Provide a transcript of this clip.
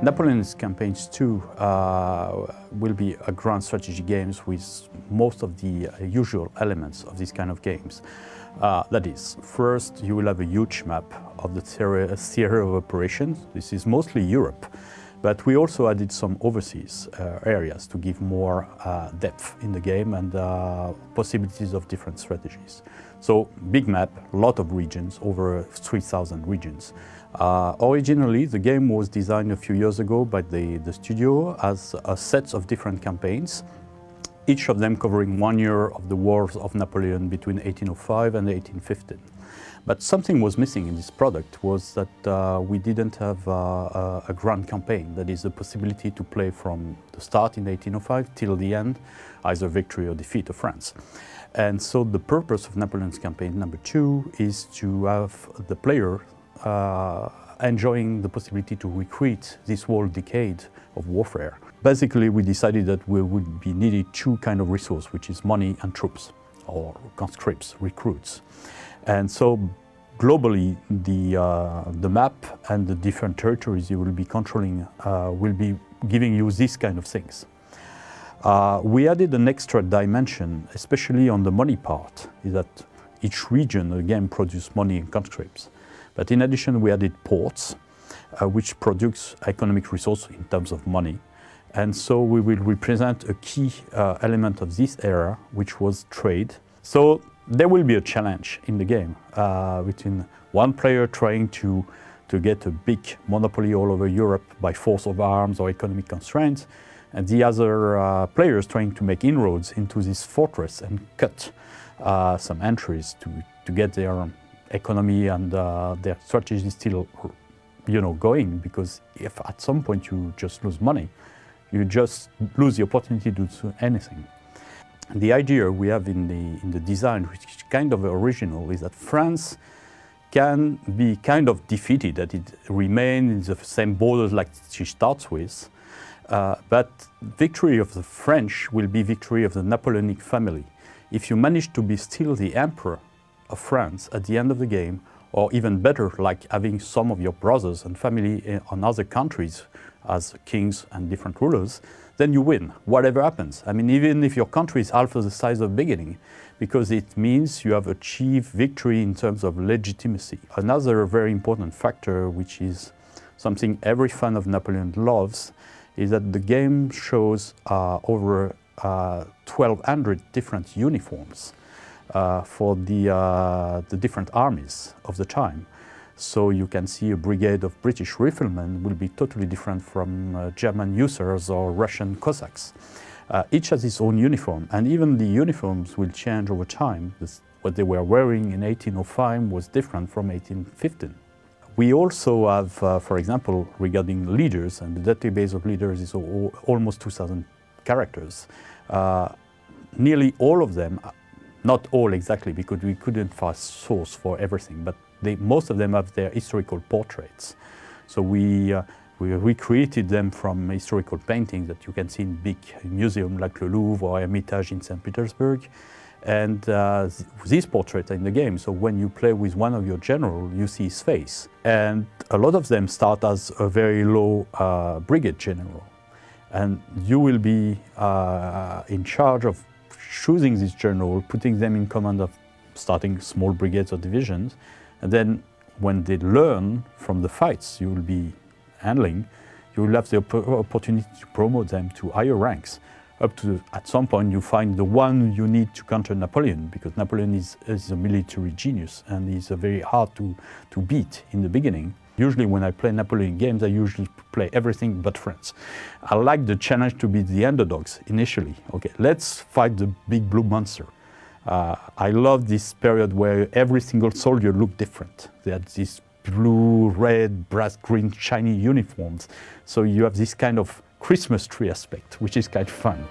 Napoleon's campaigns too will be a grand strategy games with most of the usual elements of these kind of games. That is, first you will have a huge map of the theater of operations. This is mostly Europe, but we also added some overseas areas to give more depth in the game and possibilities of different strategies. So, big map, a lot of regions, over 3,000 regions. Originally, the game was designed a few years ago by the studio as a set of different campaigns, each of them covering 1 year of the wars of Napoleon between 1805 and 1815. But something was missing in this product was that we didn't have a grand campaign, that is the possibility to play from the start in 1805 till the end, either victory or defeat of France. And so the purpose of Napoleon's campaign number 2 is to have the player enjoying the possibility to recreate this whole decade of warfare. Basically, we decided that we would be needed 2 kinds of resources, which is money and troops, or conscripts, recruits. And so globally, the map and the different territories you will be controlling will be giving you these kind of things. We added an extra dimension, especially on the money part, is that each region again produces money and conscripts. But in addition, we added ports, which produce economic resource in terms of money. And so we will represent a key element of this era, which was trade. So there will be a challenge in the game between one player trying to get a big monopoly all over Europe by force of arms or economic constraints, and the other players trying to make inroads into this fortress and cut some entries to get their economy and their strategy still, going. Because if at some point you just lose money, you just lose the opportunity to do anything. The idea we have in the design, which is kind of original, is that France can be kind of defeated, that it remains in the same borders like she starts with, but victory of the French will be victory of the Napoleonic family. If you manage to be still the emperor of France at the end of the game, or even better, like having some of your brothers and family in other countries as kings and different rulers, then you win, whatever happens. I mean, even if your country is half of the size of the beginning, because it means you have achieved victory in terms of legitimacy. Another very important factor, which is something every fan of Napoleon loves, is that the game shows over 1,200 different uniforms for the different armies of the time. So you can see a brigade of British riflemen will be totally different from German hussars or Russian Cossacks. Each has its own uniform, and even the uniforms will change over time. What they were wearing in 1805 was different from 1815. We also have, for example, regarding leaders, and the database of leaders is almost 2,000 characters. Nearly all of them, not all exactly, because we couldn't find source for everything, but most of them have their historical portraits. So we recreated them from historical paintings that you can see in big museums like the Louvre or Hermitage in St. Petersburg. And these portraits are in the game, so when you play with one of your generals, you see his face. And a lot of them start as a very low brigade general. And you will be in charge of choosing this general, putting them in command of starting small brigades or divisions, and then when they learn from the fights you will be handling, you will have the opportunity to promote them to higher ranks. Up to, at some point, you find the one you need to counter Napoleon, because Napoleon is a military genius and he's very hard to beat in the beginning. Usually when I play Napoleon games, I usually play everything but France. I like the challenge to be the underdogs initially. Okay, let's fight the big blue monster. I love this period where every single soldier looked different. They had these blue, red, brass, green, shiny uniforms. So you have this kind of Christmas tree aspect, which is kind of fun.